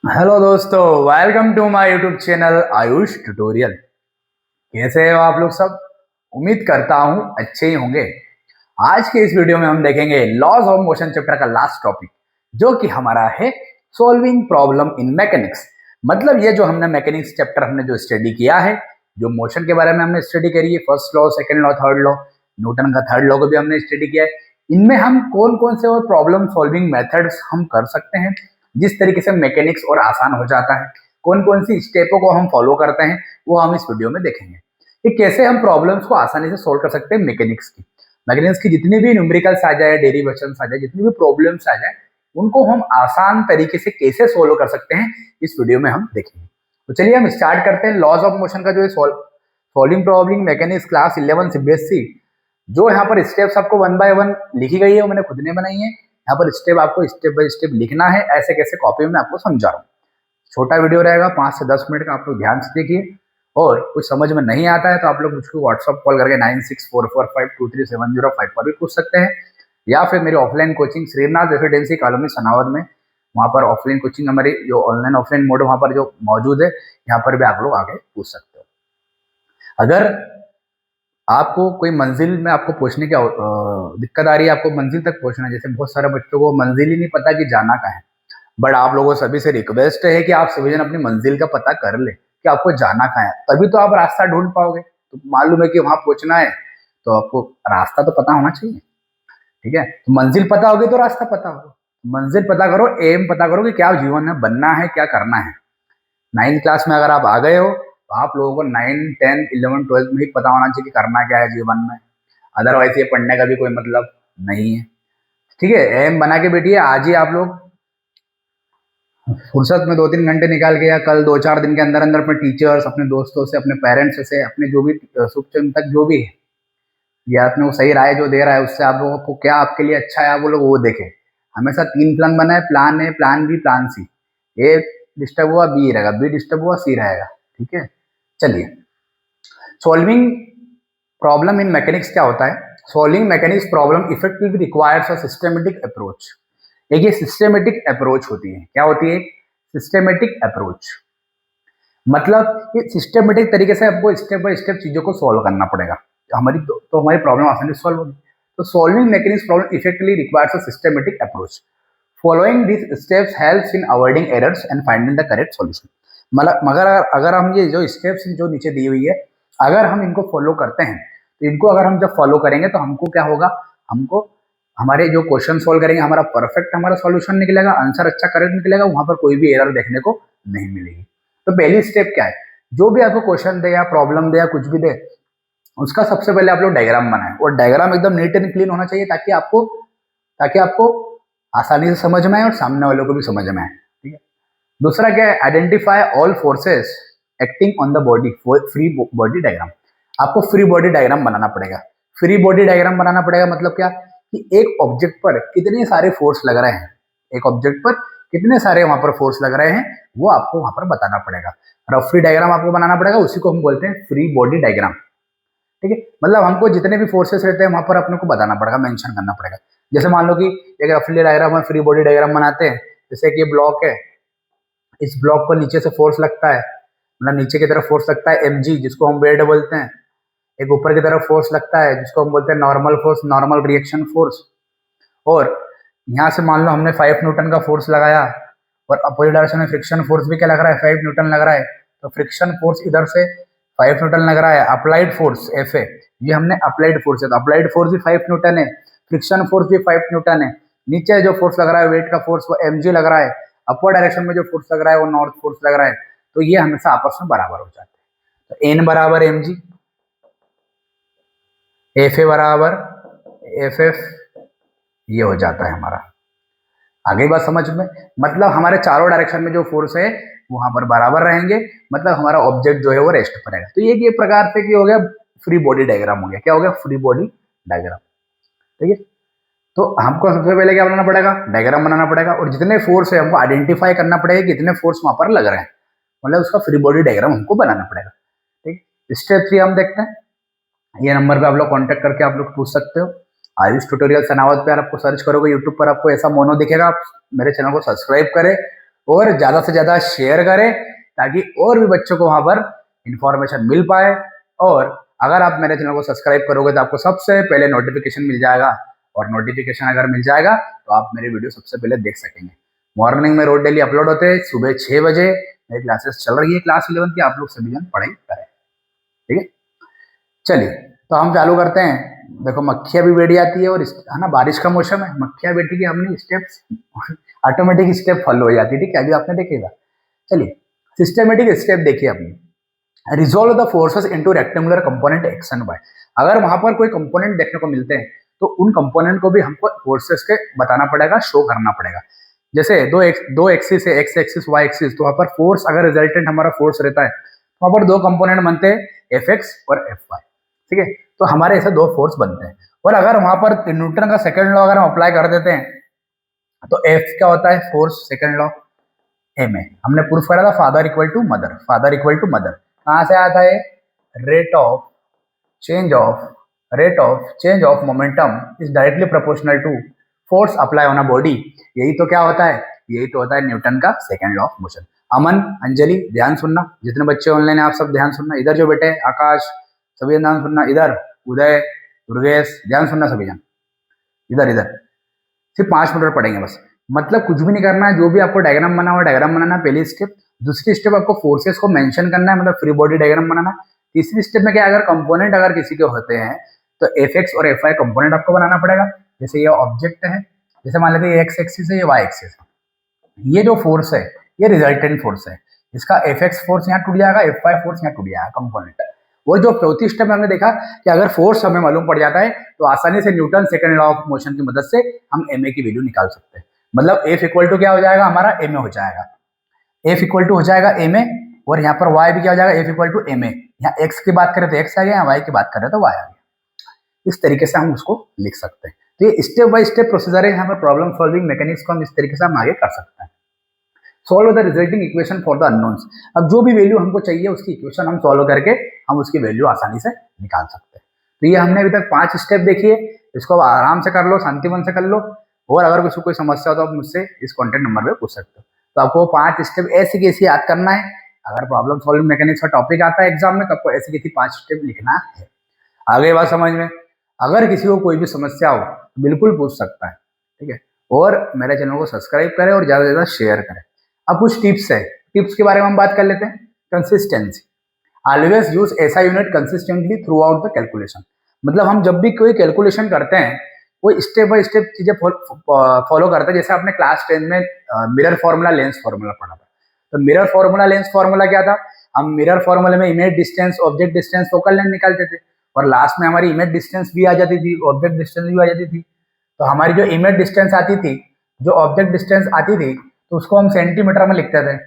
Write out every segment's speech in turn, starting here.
Hello दोस्तों, welcome to my YouTube channel Ayush tutorial. कैसे हो आप लोग सब? उम्मीद करता हूं अच्छे ही होंगे। आज के इस वीडियो में हम देखेंगे लॉज ऑफ मोशन चैप्टर का लास्ट टॉपिक, जो कि हमारा है सॉल्विंग प्रॉब्लम इन मैकेनिक्स। मतलब ये जो हमने मैकेनिक्स चैप्टर हमने जो स्टडी किया है, जो मोशन के बारे में हमने स्टडी करी है, first law, second law, third law, Newton का थर्ड लॉ को भी हमने स्टडी किया है। इनमें हम कौन कौन से और प्रॉब्लम सॉल्विंग मेथड्स हम कर सकते हैं, जिस तरीके से मैकेनिक्स और आसान हो जाता है, कौन कौन सी स्टेपों को हम फॉलो करते हैं, वो हम इस वीडियो में देखेंगे कि कैसे हम प्रॉब्लम्स को आसानी से सोल्व कर सकते हैं। मैकेनिक्स की जितनी भी न्यूमेरिकल्स आ जाए, डेरिवेशंस आ जाए, जितनी भी प्रॉब्लम्स आ जाए, उनको हम आसान तरीके से कैसे सोल्व कर सकते हैं, इस वीडियो में हम देखेंगे। तो चलिए हम स्टार्ट करते हैं। लॉज ऑफ मोशन का जो है solving problem mechanics class 11 CBSE, जो यहाँ पर स्टेप्स आपको वन बाय वन लिखी गई है, वो मैंने खुद ने बनाई है। यहाँ पर स्टेप आपको स्टेप बाय स्टेप लिखना है, ऐसे कैसे कॉपी में आपको समझा रहा हूँ। छोटा वीडियो रहेगा, 5 से 10 मिनट का, आप लोग ध्यान से देखिए। और कुछ समझ में नहीं आता है तो आप लोग मुझको व्हाट्सअप कॉल करके 9644523705 पर भी पूछ सकते हैं, या फिर मेरी offline coaching Shrinath residency colony Sanawad में, वहाँ पर ऑफलाइन कोचिंग हमारी जो ऑनलाइन ऑफलाइन मोड वहाँ पर जो मौजूद है, यहाँ पर भी आप लोग आगे पूछ सकते हो। अगर आपको कोई मंजिल में आपको पहुंचने की दिक्कत आ रही है, आपको मंजिल तक पहुंचना है, जैसे बहुत सारे बच्चों को मंजिल ही नहीं पता कि जाना कहाँ है, बट आप लोगों सभी से रिक्वेस्ट है कि आप सभी जन अपनी मंजिल का पता कर ले कि आपको जाना कहाँ है, तभी तो आप रास्ता ढूंढ पाओगे। तो मालूम है कि वहां पहुंचना है, तो आपको रास्ता तो पता होना चाहिए। ठीक है, तो मंजिल पता होगी तो रास्ता पता होगा। मंजिल पता करो, एम पता करो कि क्या जीवन में बनना है, क्या करना है। 9th क्लास में अगर आप आ गए हो, तो आप लोगों को 9, 10, 11, 12 में ही पता होना चाहिए कि करना क्या है जीवन में। अदरवाइज ये पढ़ने का भी कोई मतलब नहीं है। ठीक है, एम बना के बैठिए। आज ही आप लोग फुर्सत में 2-3 घंटे निकाल के, या कल 2-4 दिन के अंदर अंदर अपने टीचर्स, अपने दोस्तों से, अपने पेरेंट्स से, अपने जो भी शुभचिंतक जो भी है, या अपने को सही राय जो दे रहा है, उससे आप लोगों को क्या आपके लिए अच्छा है, आप वो लोग वो देखें। हमेशा 3 प्लान बना है, plan A, plan B, plan C. A disturb हुआ बी रहेगा, बी डिस्टर्ब हुआ सी रहेगा। ठीक है, चलिए। सॉल्विंग प्रॉब्लम इन मैकेनिक्स क्या होता है? Solving mechanics problem effectively requires a systematic approach. एक ये सिस्टमेटिक अप्रोच होती है। क्या होती है? Systematic approach. मतलब ये सिस्टमेटिक तरीके से आपको स्टेप बाय स्टेप चीजों को सॉल्व करना पड़ेगा, तो हमारी प्रॉब्लम आसानी से सॉल्व होगी। तो solving mechanics problem effectively requires a systematic approach. Following this steps helps in avoiding errors and finding the correct solution. मतलब मगर अगर हम ये जो स्टेप्स जो नीचे दी हुई है, अगर हम इनको फॉलो करते हैं, तो इनको अगर हम जब फॉलो करेंगे तो हमको क्या होगा, हमको हमारे जो क्वेश्चन सॉल्व करेंगे, हमारा परफेक्ट हमारा सॉल्यूशन निकलेगा, आंसर अच्छा करेक्ट निकलेगा, वहां पर कोई भी एरर देखने को नहीं मिलेगी। तो पहली स्टेप क्या है? जो भी आपको क्वेश्चन दे या प्रॉब्लम दे या कुछ भी दे, उसका सबसे पहले आप लोग डायग्राम बनाएं, और डायग्राम एकदम नीट एंड क्लीन होना चाहिए, ताकि आपको आसानी से समझ में आए और सामने वालों को भी समझ में आए। ठीक है। दूसरा क्या है? Identify all forces acting on the body, free body diagram. आपको फ्री बॉडी डायग्राम बनाना पड़ेगा। फ्री बॉडी डायग्राम बनाना पड़ेगा मतलब क्या कि एक ऑब्जेक्ट पर कितने सारे फोर्स लग रहे हैं, एक ऑब्जेक्ट पर कितने सारे वहां पर फोर्स लग रहे हैं, वो आपको वहां पर बताना पड़ेगा। रफ फ्री डायग्राम आपको बनाना पड़ेगा, उसी को हम बोलते हैं फ्री बॉडी डायग्राम। ठीक है, मतलब हमको जितने भी फोर्सेस रहते हैं वहां पर अपने को बताना पड़ेगा, मेंशन करना पड़ेगा। जैसे मान लो कि एक रफली डायग्राम में फ्री बॉडी डायग्राम बनाते हैं, जैसे कि ये ब्लॉक है, इस ब्लॉक पर नीचे से फोर्स लगता है, मतलब नीचे की तरफ फोर्स लगता है mg, जिसको हम वेट बोलते हैं। एक ऊपर की तरफ फोर्स लगता है, जिसको हम बोलते हैं normal force, normal reaction force. और यहाँ से मान लो हमने 5 न्यूटन का फोर्स लगाया, और अपोजिट डायरेक्शन में फ्रिक्शन फोर्स भी क्या लग रहा है, 5 न्यूटन लग रहा है। तो फ्रिक्शन फोर्स इधर से 5 न्यूटन लग रहा है। अप्लाइड फोर्स एफ ए, ये हमने अप्लाइड फोर्स है, तो अप्लाइड फोर्स भी 5 न्यूटन है, फ्रिक्शन फोर्स भी 5 न्यूटन है। नीचे जो फोर्स लग रहा है वेट का फोर्स, वो mg लग रहा है। अपर डायरेक्शन में जो फोर्स लग रहा है वो नॉर्थ फोर्स लग रहा है। तो ये हमेशा आपस में बराबर हो जाते हैं। तो n बराबर mg, एफ ए बराबर एफ एफ, ये हो जाता है हमारा। आगे बात समझ में? मतलब हमारे चारों डायरेक्शन में जो फोर्स है वहां पर बराबर रहेंगे, मतलब हमारा ऑब्जेक्ट जो है वो रेस्ट पर रहेगा। तो ये प्रकार से क्या हो गया, फ्री बॉडी डायग्राम हो गया। क्या हो गया? Free body diagram. ठीक है, तो हमको सबसे पहले क्या बनाना पड़ेगा, डायग्राम बनाना पड़ेगा, और जितने फोर्स है हमको आइडेंटिफाई करना पड़ेगा कितने फोर्स वहां पर लग रहे हैं, मतलब उसका फ्री बॉडी डायग्राम हमको बनाना पड़ेगा। ठीक, स्टेप 3 हम देखते हैं। ये नंबर पे आप लोग कांटेक्ट करके आप लोग पूछ सकते हो। आयुष ट्यूटोरियल सनावत पे आपको सर्च करोगे यूट्यूब पर, आपको ऐसा मोनो दिखेगा, आप मेरे चैनल को सब्सक्राइब करें, और ज़्यादा से ज़्यादा शेयर करें ताकि और भी बच्चों को वहाँ पर इंफॉर्मेशन मिल पाए। और अगर आप मेरे चैनल को सब्सक्राइब करोगे तो आपको सबसे पहले नोटिफिकेशन मिल जाएगा, और नोटिफिकेशन अगर मिल जाएगा तो आप मेरे वीडियो सबसे पहले देख सकेंगे। मॉर्निंग में रोज डेली अपलोड होते हैं, सुबह 6 बजे मेरी क्लासेस चल रही है क्लास 11 की, आप लोग सभी जन पढ़ाई करें, ठीक है। चलिए तो हम चालू करते हैं। देखो मक्खियाँ भी बैठ जाती है, और है ना बारिश का मौसम है, मक्खियाँ बैठी की हमने स्टेप्स ऑटोमेटिक स्टेप फॉलो हो जाती है, ठीक है, अभी आपने देखेगा। चलिए सिस्टमेटिक स्टेप देखिए अपनी। Resolve the forces into rectangular component X and Y. अगर वहां पर कोई कंपोनेंट देखने को मिलते हैं तो उन कंपोनेंट को भी हमको फोर्सेस के बताना पड़ेगा, शो करना पड़ेगा। जैसे दो एक्सिस है, एक्स एक्सिस वाई एक्सिस, तो वहां पर फोर्स अगर रिजल्टेंट हमारा फोर्स रहता है तो वहां पर दो कंपोनेंट बनते हैं, एफ एक्स और एफ वाई, ठीक है। तो हमारे ऐसे दो फोर्स बनते हैं। और अगर वहां पर न्यूटन का सेकंड लॉ अगर हम अप्लाई कर देते हैं तो एफ क्या होता है, force, second law M A हमने प्रूफ करा था, father equal to mother, father equal to mother. कहाँ से आया था ये, rate of change of momentum is directly proportional to force apply on a body. यही तो क्या होता है, यही तो होता है न्यूटन का सेकंड लॉ ऑफ मोशन। अमन, अंजलि ध्यान सुनना, जितने बच्चे ऑनलाइन है आप सब ध्यान सुनना, इधर जो बेटे आकाश सभी ध्यान सुनना, इधर उदय, दुर्गेश ध्यान सुनना सभी जन, इधर इधर सिर्फ 5 मिनट पढ़ेंगे बस। मतलब कुछ भी नहीं करना है, जो भी आपको डायग्राम बना हुआ डायग्राम बनाना है पहली स्टेप। दूसरी स्टेप आपको फोर्सेस को मेंशन करना है, मतलब फ्री बॉडी डायग्राम बनाना। तीसरी स्टेप में क्या, अगर कंपोनेंट अगर किसी के होते हैं तो एफ एक्स और एफ वाई कंपोनेंट आपको बनाना पड़ेगा। जैसे ये ऑब्जेक्ट है, जैसे मान लेते हैं एक्स एक्सिस है, ये वाई एक्सिस है, ये जो फोर्स है ये रिजल्टेंट फोर्स है, इसका एफ एक्स फोर्स यहाँ टूट जाएगा, एफ वाई फोर्स यहाँ टूट जाएगा कंपोनेंट। और जो चौथी स्टेप में हमने देखा कि अगर फोर्स हमें मालूम पड़ जाता है तो आसानी से Newton second law of motion की मदद से हम एम ए की वैल्यू निकाल सकते हैं। मतलब एफ इक्वल टू क्या हो जाएगा हमारा, एम ए हो जाएगा, एफ इक्वल टू हो जाएगा एम ए। और यहाँ पर वाई भी क्या हो जाएगा, F equal to M A. यहाँ एक्स की बात करें तो एक्स आ गया, यहाँ वाई की बात करें तो वाई आ गया। इस तरीके से हम उसको लिख सकते हैं। तो ये स्टेप बाय स्टेप प्रोसीजर है, यहाँ पर प्रॉब्लम सॉल्विंग मैकेनिक्स को हम इस तरीके से हम आगे कर सकते हैं। Solve the resulting equation for the unknowns. अब जो भी वैल्यू हमको चाहिए उसकी इक्वेशन हम सॉल्व करके हम उसकी वैल्यू आसानी से निकाल सकते हैं। तो ये हमने अभी तक 5 स्टेप देखिए, इसको आराम से कर लो, शांति मन से कर लो। और अगर किसी कोई समस्या हो तो आप मुझसे इस कॉन्टेक्ट नंबर पे पूछ सकते हो। तो आपको 5 स्टेप ऐसे कैसे याद करना है, अगर प्रॉब्लम सॉल्विंग मैकेनिक्स का टॉपिक आता है एग्जाम में तो आपको ऐसे कैसे 5 स्टेप लिखना है। आगे बात समझ में। अगर किसी को कोई भी समस्या हो तो बिल्कुल पूछ सकता है, ठीक है। और मेरे चैनल को सब्सक्राइब करें और ज़्यादा से ज़्यादा शेयर करें। अब कुछ टिप्स है, टिप्स के बारे में हम बात कर लेते हैं। कंसिस्टेंसी, ऑलवेज यूज ऐसा unit consistently through out the calculation. मतलब हम जब भी कोई कैलकुलेशन करते हैं वो स्टेप बाय स्टेप चीजें फॉलो करते हैं। जैसे आपने क्लास 10 में मिरर फॉर्मूला, लेंस फॉर्मूला पढ़ा था, तो मिरर फॉर्मूला, लेंस फॉर्मूला क्या था, हम मिरर फॉर्मूले में image distance, object distance, focal length निकालते थे, और लास्ट में हमारी इमेज डिस्टेंस भी आ जाती थी, ऑब्जेक्ट डिस्टेंस भी आ जाती थी। तो हमारी जो इमेज डिस्टेंस आती थी, जो ऑब्जेक्ट डिस्टेंस आती थी, तो उसको हम सेंटीमीटर में लिखते थे,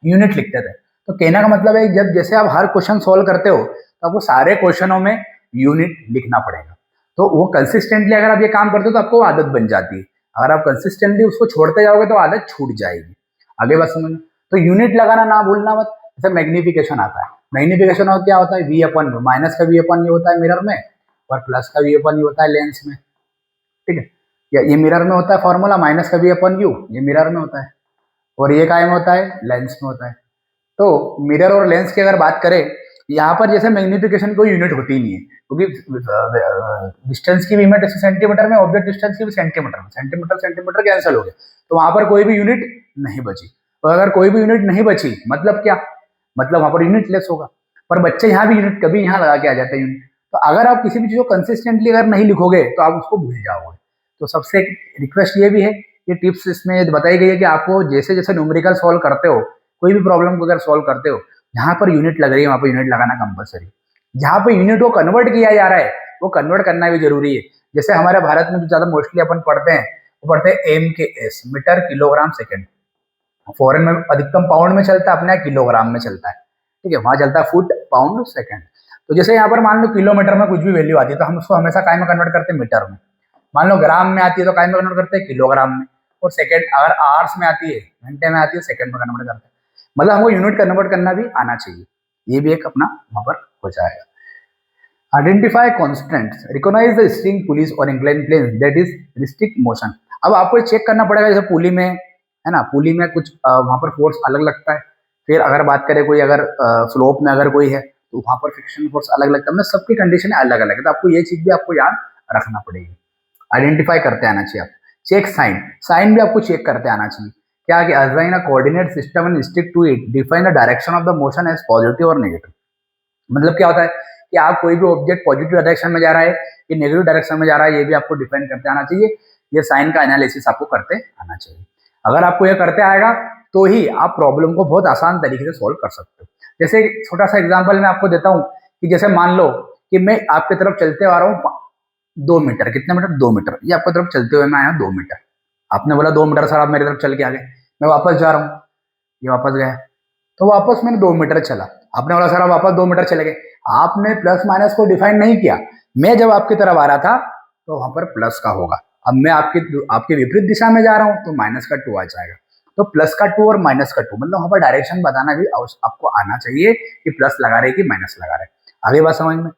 यूनिट लिखते थे। तो कहने का मतलब है जब जैसे आप हर क्वेश्चन सॉल्व करते हो तो आपको सारे क्वेश्चनों में यूनिट लिखना पड़ेगा। तो वो कंसिस्टेंटली अगर आप ये काम करते हो तो आपको आदत बन जाती है। अगर आप कंसिस्टेंटली उसको छोड़ते जाओगे तो आदत छूट जाएगी। आगे बात समझ। तो यूनिट लगाना ना भूलना मत। जैसे मैग्निफिकेशन आता है, मैग्निफिकेशन और क्या होता है, वी अपन यू, माइनस का वी अपन यू होता है मिरर में, और प्लस का वी अपन यू होता है लेंस में, ठीक है। या ये मिरर में होता है फॉर्मूला, माइनस का वी अपन यू ये मिरर में होता है, और ये काय में होता है, लेंस में होता है। तो मिरर और लेंस की अगर बात करें, यहाँ पर जैसे मैग्निफिकेशन कोई यूनिट होती नहीं है, क्योंकि डिस्टेंस की भी यूनिट सेंटीमीटर में, ऑब्जेक्ट डिस्टेंस की भी सेंटीमीटर में, सेंटीमीटर सेंटीमीटर कैंसिल हो गए, तो वहां पर कोई भी यूनिट नहीं बची। और अगर कोई भी यूनिट नहीं बची मतलब क्या, मतलब वहां पर यूनिट लेस होगा। पर बच्चे यहाँ भी यूनिट कभी यहाँ लगा के आ जाते हैं यूनिट। तो अगर आप किसी भी चीज को कंसिस्टेंटली अगर नहीं लिखोगे तो आप उसको भूल जाओगे। तो सबसे रिक्वेस्ट ये भी है, ये टिप्स इसमें बताई गई है कि आपको जैसे जैसे न्यूमेरिकल सॉल्व करते हो, कोई भी प्रॉब्लम को अगर सॉल्व करते हो, जहां पर यूनिट लग रही है वहां पर यूनिट लगाना कंपलसरी। जहां पर यूनिट को कन्वर्ट किया जा रहा है वो कन्वर्ट करना भी जरूरी है। जैसे हमारे भारत में जो ज्यादा मोस्टली अपन पढ़ते हैं वो पढ़ते हैं MKS, metre kilogram second. Foreign में अधिकतम पाउंड में चलता है, अपने यहाँ किलोग्राम में चलता है, ठीक है। वहां चलता है फुट, पाउंड, सेकेंड। तो जैसे यहाँ पर मान लो किलोमीटर में कुछ भी वैल्यू आती है तो हम उसको हमेशा काय में कन्वर्ट करते हैं, मीटर में। मान लो ग्राम में आती है तो काय में कन्वर्ट करते हैं, किलोग्राम में। और सेकेंड अगर आवर्स में आती है, घंटे में आती है, सेकेंड में कन्वर्ट करते हैं। मतलब हमको यूनिट कन्वर्ट करना भी आना चाहिए, ये भी एक अपना वहां पर हो जाएगा। Identify constants, recognise the string pulleys और incline plane that is restrict motion. अब आपको चेक करना पड़ेगा, जैसे पुली में है ना। पुली में कुछ वहाँ पर फोर्स अलग लगता है। फिर अगर बात करें कोई अगर स्लोप में अगर कोई है तो वहाँ पर फ्रिक्शन फोर्स अलग लगता है। मतलब सबकी कंडीशन अलग अलग है, तो आपको ये चीज भी आपको याद रखना पड़ेगी। आइडेंटिफाई करते आना चाहिए आप। चेक साइन, साइन भी आपको चेक करते आना चाहिए। क्या कि assign a coordinate system and stick to it, define the direction of the motion as positive और नेगेटिव। मतलब क्या होता है कि आप कोई भी ऑब्जेक्ट पॉजिटिव डायरेक्शन में जा रहा है कि नेगेटिव डायरेक्शन में जा रहा है, ये भी आपको डिफाइन करते आना चाहिए। ये साइन का एनालिसिस आपको करते आना चाहिए। अगर आपको ये करते आएगा तो ही आप प्रॉब्लम को बहुत आसान तरीके से सोल्व कर सकते हो। जैसे एक छोटा सा एग्जांपल मैं आपको देता हूँ कि जैसे मान लो कि मैं आपकी तरफ चलते आ रहा हूँ 2 मीटर, कितने मीटर, 2 मीटर, ये आपकी तरफ चलते हुए मैं आया 2 मीटर। आपने बोला 2 मीटर सर, आप मेरी तरफ चल के आ गए, मैं वापस जा रहा हूँ, ये वापस गया, तो वापस मैंने 2 मीटर चला। आपने बोला सर आप वापस 2 मीटर चले गए, आपने प्लस माइनस को डिफाइन नहीं किया। मैं जब आपकी तरफ आ रहा था तो वहां पर प्लस का होगा, अब मैं आपके विपरीत दिशा में जा रहा हूं तो माइनस का 2 आ जाएगा। तो प्लस का 2 और माइनस का 2, मतलब वहां पर डायरेक्शन बताना भी आपको आना चाहिए कि प्लस लगा रहे कि माइनस लगा रहे। आगे बात समझ में।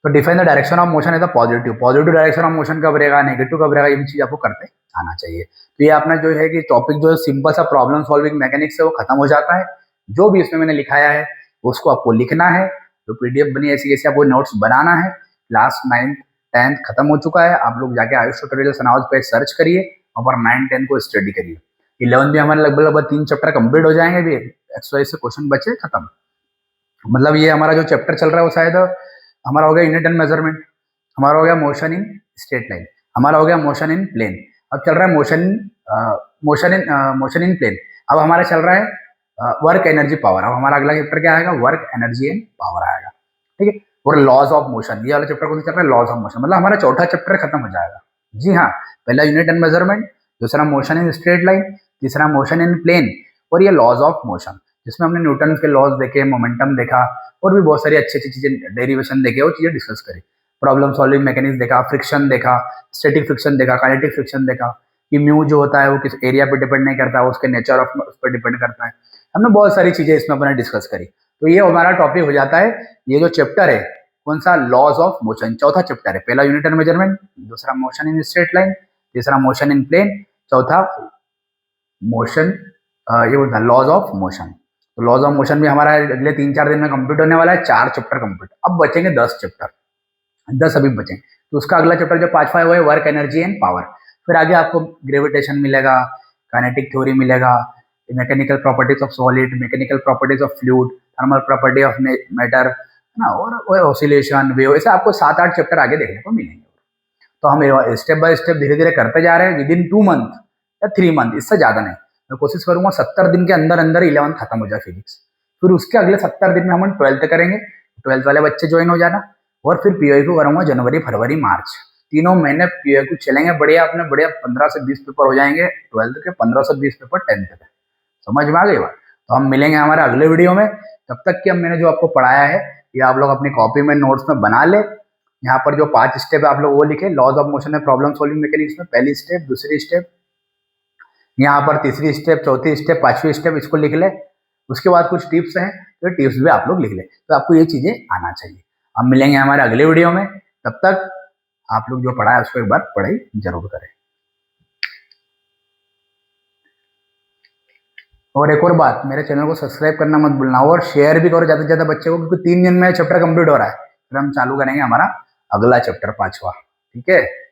तो define the direction of motion as a positive, positive direction of motion कब रहेगा, नेगेटिव कब रहेगा, ये भी चीज आपको करते आना चाहिए। तो ये अपना जो है कि टॉपिक जो सिंपल सा प्रॉब्लम सॉल्विंग मैकेनिक्स है वो खत्म हो जाता है। जो भी इसमें मैंने लिखाया है उसको आपको लिखना है, जो पीडीएफ बनी ऐसी ऐसी आपको नोट्स बनाना है। क्लास 9th 10th खत्म हो चुका है, आप लोग जाके आयुष ट्यूटोरियल सनाउज पे सर्च करिए, वहाँ पर 9 10 को स्टडी करिए। 11 भी हमारे लगभग लगभग 3 चैप्टर कंप्लीट हो जाएंगे, भी एक्सरसाइज से क्वेश्चन बचे खत्म। मतलब ये हमारा जो चैप्टर चल रहा है वो शायद हमारा हो गया यूनिट एंड मेजरमेंट, हमारा हो गया मोशन इन स्ट्रेट लाइन, हमारा हो गया मोशन इन प्लेन। अब चल रहा है मोशन इन प्लेन। अब हमारा चल रहा है वर्क एनर्जी पावर। अब हमारा अगला चैप्टर क्या आएगा, वर्क एनर्जी एंड पावर आएगा, ठीक है। और लॉज ऑफ मोशन, ये वाला चैप्टर कौन सा चल रहा है, लॉज ऑफ मोशन। मतलब हमारा चौथा चैप्टर खत्म हो जाएगा। जी हाँ, पहला यूनिट एंड मेजरमेंट, दूसरा मोशन इन स्ट्रेट लाइन, तीसरा मोशन इन प्लेन, और ये लॉज ऑफ मोशन जिसमें हमने न्यूटन के लॉज देखे, मोमेंटम देखा, और भी बहुत सारी अच्छी अच्छी चीजें, डेरिवेशन देखे, वो चीजें डिस्कस करी। प्रॉब्लम सॉल्विंग मैकेनिक्स देखा, फ्रिक्शन देखा, स्टैटिक फ्रिक्शन देखा, काइनेटिक फ्रिक्शन देखा, कि म्यू जो होता है वो किस एरिया पे डिपेंड नहीं करता, उसके नेचर ऑफ उस पर डिपेंड करता है। हमने बहुत सारी चीजें इसमें अपने डिस्कस करी। तो ये हमारा टॉपिक हो जाता है, ये जो चैप्टर है कौन सा, लॉज ऑफ मोशन, चौथा चैप्टर है। पहला यूनिट एंड मेजरमेंट, दूसरा मोशन इन स्ट्रेट लाइन, तीसरा मोशन इन प्लेन, चौथा मोशन ये बोलता है लॉज ऑफ मोशन। तो लॉज ऑफ मोशन भी हमारा अगले 3-4 दिन में कंप्लीट होने वाला है, 4 चैप्टर कंप्लीट। अब बचेंगे 10 चैप्टर, 10 अभी बचेंगे। तो उसका अगला चैप्टर जो 5वां है वो है वर्क एनर्जी एंड पावर। फिर आगे आपको ग्रेविटेशन मिलेगा, काइनेटिक थ्योरी मिलेगा, mechanical properties of solid, mechanical properties of fluid, thermal property of matter, है ना, और ऑसिलेशन, वेव, ऐसे आपको 7-8 चैप्टर आगे देखने को मिलेंगे। तो हम स्टेप बाय स्टेप धीरे धीरे करते जा रहे हैं। विद इन 2 मंथ या 3 मंथ, इससे ज्यादा नहीं, मैं कोशिश करूंगा 70 दिन के अंदर अंदर 11th खत्म हो जाए फिजिक्स। फिर उसके अगले 70 दिन में हम 12th करेंगे, 12th वाले बच्चे ज्वाइन हो जाना। और फिर पीओक्यू करूंगा जनवरी फरवरी मार्च, 3 महीने पीओक्यू चलेंगे बढ़िया, अपने बढ़िया 15 से 20 पेपर हो जाएंगे 12th के, 15 से 20 पेपर 10th के। समझ में आ गई बात। तो हम मिलेंगे हमारे अगले वीडियो में। तब तक कि अब मैंने जो आपको पढ़ाया है ये आप लोग अपनी कॉपी में नोट्स में बना ले। यहाँ पर जो 5 स्टेप है आप लोग वो लिखे, लॉज ऑफ मोशन में प्रॉब्लम सॉल्विंग मैकेनिक्स में पहली स्टेप, दूसरी स्टेप, यहाँ पर तीसरी स्टेप, चौथी स्टेप, 5वीं स्टेप, इसको लिख ले। उसके बाद कुछ टिप्स हैं, तो टिप्स भी आप लोग लिख ले। तो आपको ये चीजें आना चाहिए। हम मिलेंगे हमारे अगले वीडियो में, तब तक आप लोग जो पढ़ा है उसको एक बार पढ़ाई जरूर करें। और एक और बात, मेरे चैनल को सब्सक्राइब करना मत भूलना, और शेयर भी करो ज्यादा से ज्यादा बच्चे को, क्योंकि 3 दिन में चैप्टर कंप्लीट हो रहा है। फिर हम चालू करेंगे हमारा अगला चैप्टर 5वां, ठीक है।